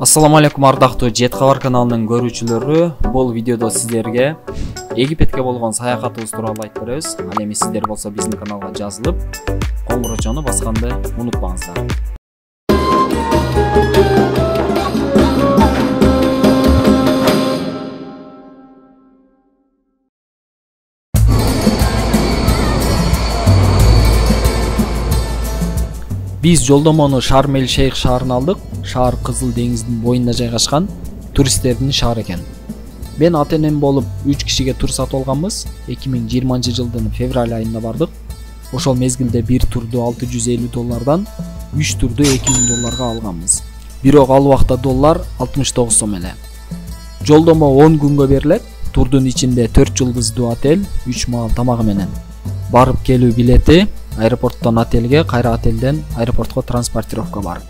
Ассаламу алейкум ардактуу Жет кабар каналынын көрүүчүлөрү. Бул видеодо сиздерге Египетке болгон саякатыбыз тууралуу айтып беребиз. Ал эми сиздер болсо биздин каналга жазылып, коңгурочону басканды унутпаңыздар. Биз жолдомону Шарм-эль-Шейх шаарына алдык. Шаар Кызыл деңиздин боюнда жайгашкан туристтердин шаары экен. Мен ата-энем болуп 3 кишиге тур сатып алганбыз. 2020-жылдын февраль айында бардык. Ошол мезгилде бир турду $650 3 турду $2000 алганбыз. Бирок ал убакта доллар 69 сом эле. Жолдомо 10 күнгө берилет. Турдун ичинде 4 жылдыздуу отель, 3 маал тамагы менен. Барып келүү билети, аэропорттон отельге, кайра отелден аэропортко транспортировка бар.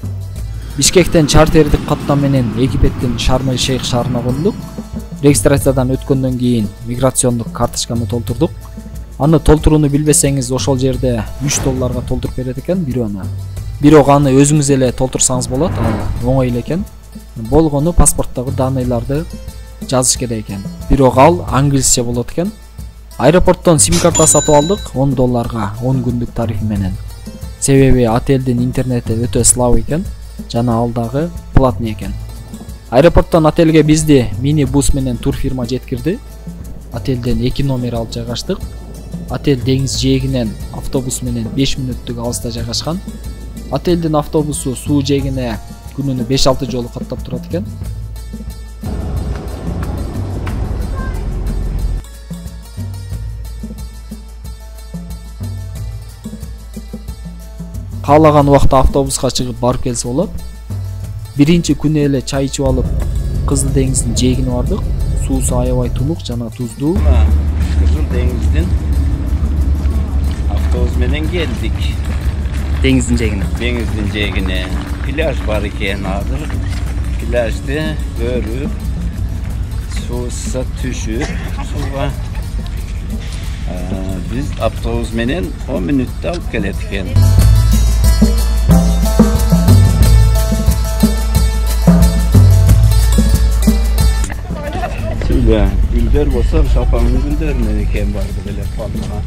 Бишкектен чартердик каттам менен Египеттин Шарм-эль-Шейх шаарына кондук. Регистрациядан өткөндөн кийин миграциондук карточканы толтурдук. Аны толтурууну билбесеңиз, ошол жерде $3 толтуруп берет экен бирөөнү. Бирок аны өзүңүз эле толтурсаңыз болот, оңой эле экен. Болгону паспорттогу даныйларды жазыш керек экен. Бирок ал англисче болот экен. Аэропорттон сим карта сатып алдык $10 10 күндүк тарифи менен. Себеби отелдин интернети өтө слаб экен, жана ал дагы платный экен. Аэропорттон отелге бизди мини бус менен тур фирма жеткирди. Отелден 2 номер алып жайгаштык. Отель деңиз жээгинен автобус менен 5 мүнөттүк алыста жайгашкан. Отелдин автобусу суу жээгине күнүнө 5-6 жолу каттап турат экен. Каалаган убакта автобуска чыгып барып келсе болот. Биринчи күнү эле чай ичип алып, Кызыл деңиздин жээгине бардык. Суусу аябай тунук жана туздуу. Кызыл деңиздин автобус менен келдик. Деңиздин жээгине. Деңиздин жээгине пляж бар экен азыр. Пляжды көрүп, сууга түшүп, сууга биз автобус менен 10 мүнөттө алып келет экен. Gülder bolsa şapanın gülderine eкен барды беле панга.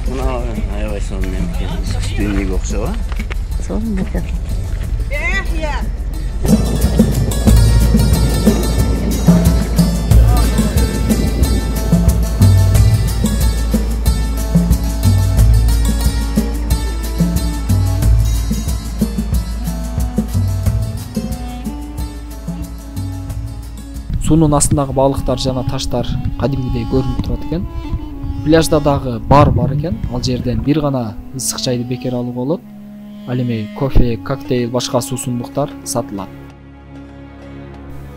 Мына аябай сонун экен. Стильный окшоба. Сонун экен. Суунун астындагы балыктар жана таштар кадимгидей көрүнүп турат экен. Пляжда дагы бар экен. Ал жерден бир гана ысык чайды бекер алууга болот. Ал эми кофе, коктейл, башка суусундуктар сатылат.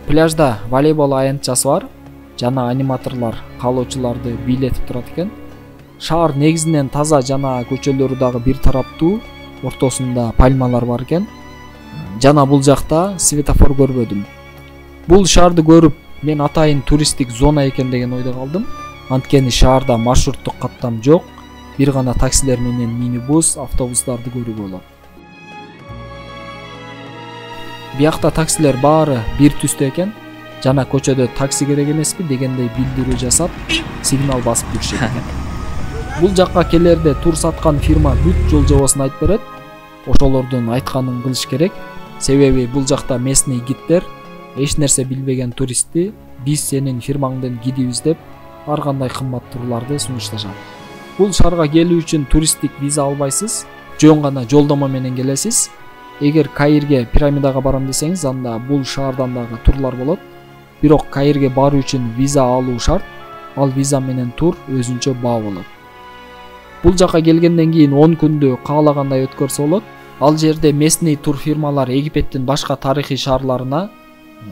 Пляжда волейбол аянтчасы бар жана аниматорлор каалоочуларды бийлетип турат экен. Шаар негизинен таза жана көчөлөрү дагы бир тараптуу, ортосунда пальмалар бар экен. Жана бул жакта светофор көрбөдүм. Бул шаарды көрүп, мен атайын туристтик зона экен деген ойдо калдым. Анткени шаарда маршруттук каттам жок, бир гана таксилер менен минибус, автобустарды көрүүгө болот. Биякта таксилер баары бир түстө экен, жана көчөдө такси керек эмеспи дегендей билдирүү жасап, сигнал басып жүрүшөт экен. Бул жакка келерде тур саткан фирма бүт жол жобосун айтып берет. Ошолордун айтканын кылыш керек. Себеби бул жакта местный гиддер эч нерсе билбеген туристти биз сенин фирмаңдын гидибиз деп ар кандай кымбат турларды сунушташат. Бул шаарга келүү үчүн туристтик виза албайсыз, жөн гана жолдомо менен келесиз. Эгер Каирге пирамидага барам десеңиз, анда бул шаардан дагы турлар болот. Бирок Каирге баруу үчүн виза алуу шарт. Ал виза менен тур өзүнчө баа болот. Бул жака келгенден кийин 10 күндү каалагандай өткөрсө болот. Ал жерде местный тур фирмалар Египеттин башка тарыхый шаарларына,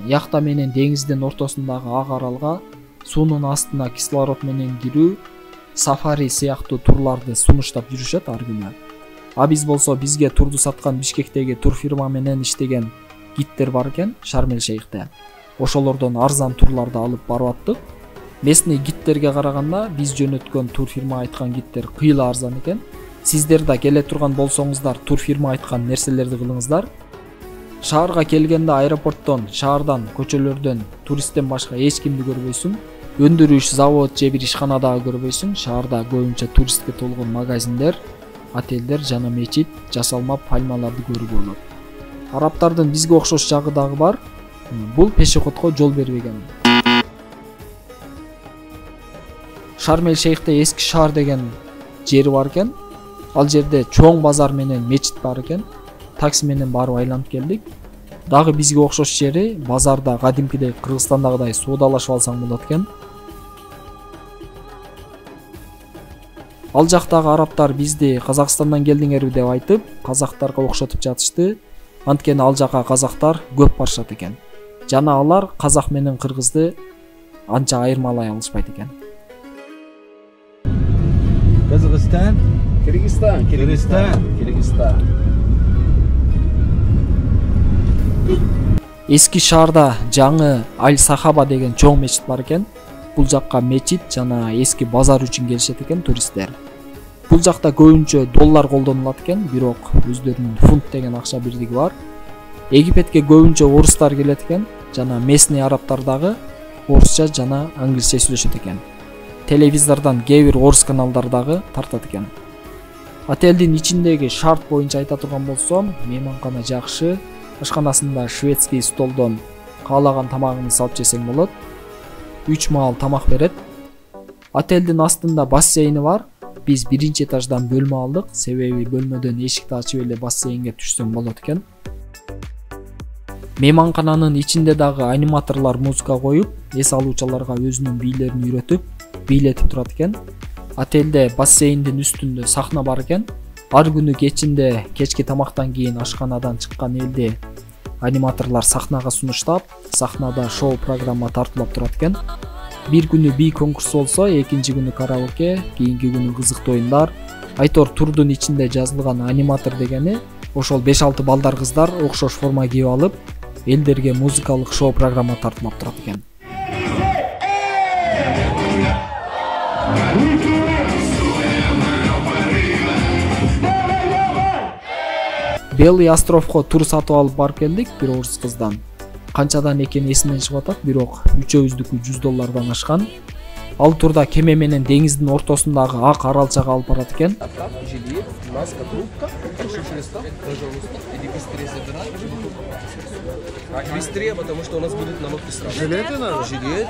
яхта менен деңиздин ортосундагы ак аралга, суунун астына кислород менен кирүү, сафари сыяктуу турларды сунуштап жүрүшөт ар күнү. А биз болсо бизге турду саткан Бишкектеги тур фирма менен иштеген гиддер бар экен Шарм-эль-Шейхте. Ошолордон арзан турларды алып барып аттык. Местный гиддерге караганда биз жөнөткөн тур фирма айткан гиддер кыйла арзан экен. Сиздер да келе турган болсоңуздар, тур фирма айткан нерселерди кылыңыздар. Шаарга келгенде аэропорттон, шаардан, көчөлөрдөн туристтен башка эч кимди көрбөйсүң. Өндүрүш, завод же бир ишкана дагы көрбөйсүң. Шаарда көбүнчө туристке толгон магазиндер, отелдер жана мечит, жасалма пальмаларды көрүүгө болот. Арабтардын бизге окшош жагы дагы бар. Бул пешеходко жол бербеген. Шарм-эль-Шейхте эски шаар деген жери бар экен. Ал жерде чоң базар менен мечит бар экен. Такси менен барып айланып келдик. Дагы бизге окшош жери базарда кадимкидей Кыргызстандагыдай соодалашып алсаң болот экен. Ал жактагы арабтар бизди Казакстандан келдиңерби деп айтып, казактарга окшотуп жатышты. Анткени ал жака казактар көп барышат экен. Жана алар казак менен кыргызды анча айырмалай алышпайт экен. Кыргызстан? Кыргызстан. Эски шаарда жаңы Аль-Сахаба деген чоң мечит бар экен. Бул жакка мечит жана эски базар үчүн келишет экен туристтер. Бул жакта көбүнчө доллар колдонулат экен, бирок өздөрүнүн фунт деген акча бирдиги бар. Египетке көбүнчө орустар келет экен, жана местный арабтар дагы орусча жана англисче сүйлөшөт экен. Телевизордон кээ бир орус каналдары дагы тартат экен. Отелдин ичиндеги шарт боюнча айта турган болсом, мейманкана жакшы, ашканасында шведский столдон каалаган тамагыңды салып жесең болот. 3 маал тамак берет. Отелдин астында бассейни бар. Биз биринчи этаждан бөлмө алдык, себеби бөлмөдөн эшикти ачып эле бассейнге түшсөң болот экен. Мейманкананын ичинде дагы аниматорлор музыка коюп, эс алуучуларга өзүнүн бийлерин үйрөтүп, бийлетип турат экен. Отелде бассейндин үстүндө сахна бар экен. Ар күнү кечинде кечки тамактан кийин ашканадан чыккан элди аниматорлор сахнага сунуштап, сахнада шоу программа тартылып турат экен. Бир күнү би конкурсу болсо, экинчи күнү караоке, кийинки күнү кызыктуу оюндар. Айтор турдун ичинде жазылган аниматор дегени ошол 5-6 балдар кыздар окшош форма кийип алып, элдерге музыкалык шоу программа тартылып турат экен. Белый островко тур сатып алып барып келдик бир орус кыздан. Канчадан экени эсимден чыгып атат, бирок үчөөбүздүкү $100 ашкан. Ал турда кеме менен деңиздин ортосундагы ак аралчага алып барат экен. Быстрее, потому что у нас будут налоги сразу. Жилеты надо? Жилет.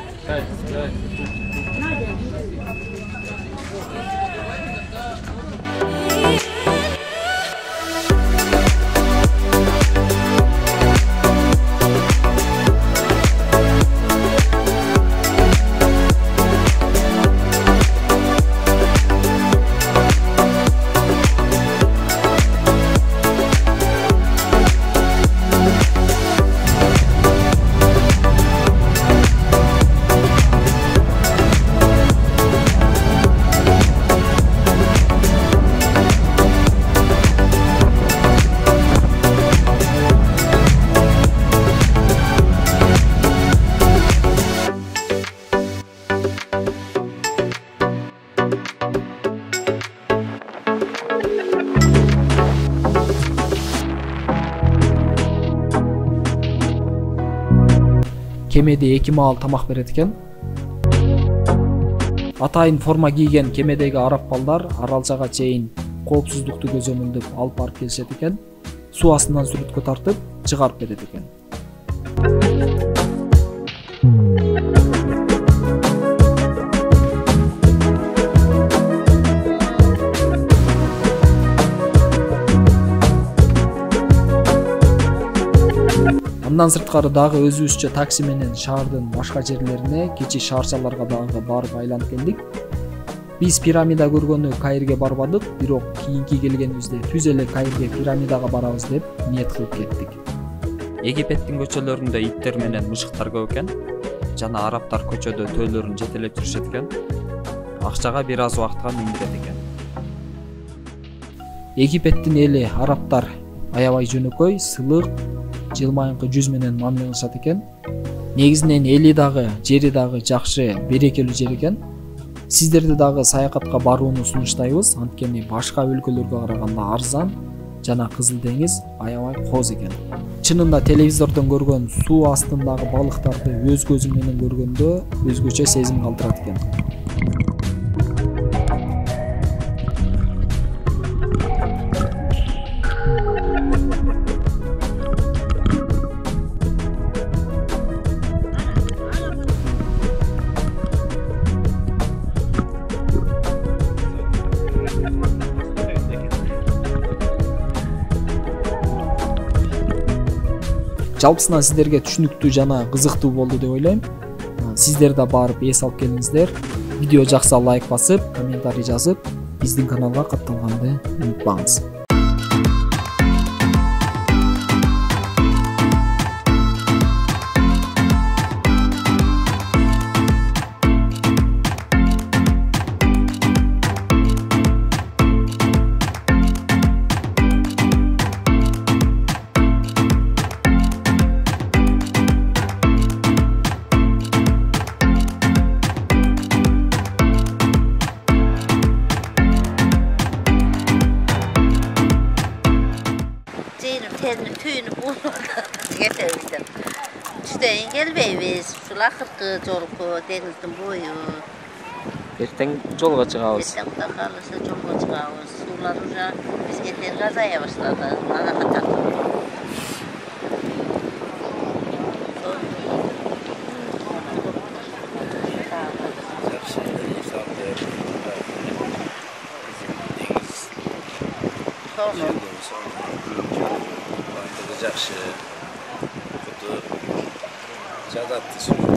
Кемеде 2 маал тамак берет экен. Атайын форма кийген кемедеги араб балдар аралчага чейин коопсуздукту көзөмөлдөп алып барып келишет экен. Суу астынан сүрөткө тартып, чыгарып берет экен. Андан сырткары дагы өзүбүзчө такси менен шаардын башка жерлерине, кичи шаарчаларга дагы барып айланып келдик. Биз пирамида көргөнү Каирге барбадык, бирок кийинки келгенибизде түз эле Каирге пирамидага барабыз деп ниет кылып кеттик. Египеттин көчөлөрүндө иттер менен мышыктар көп экен. Жана арабтар көчөдө төөлөрүн жетелеп жүрүшөт экен. Акчага бир аз убакытка миңдирет экен. Египеттин эли арабтар аябай жөнөкөй, сылык, жылмайыңкы жүз менен мамиле кылышат экен. Негизинен эли дагы, жери дагы жакшы, берекелүү жер экен. Сиздерди дагы саякатка барууну сунуштайбыз, анткени башка өлкөлөргө караганда арзан, жана Кызыл деңиз аябай кооз экен. Чынында телевизордон көргөн суу астындагы балыктарды өз көзүң менен көргөндө өзгөчө сезим калтырат экен. Жалпысынан сиздерге түшүнүктүү жана кызыктуу болду деп ойлойм. Сиздер да барып эс алып келиңиздер. Видео жакса лайк басып, комментарий жазып, биздин каналга катталганды унутпаңыз. Tüyünü bulmadan getirdim. İşte gelmeyiz. Sular kırkı, çolku, denizin boyu. Erten жолго чыгабыз. Erten Kuda kalırsa çolku çıkağız. Sular uca biz getir gazaya başladı. Ana katak. Sonra. Жақсы. Құты жадатты сүріп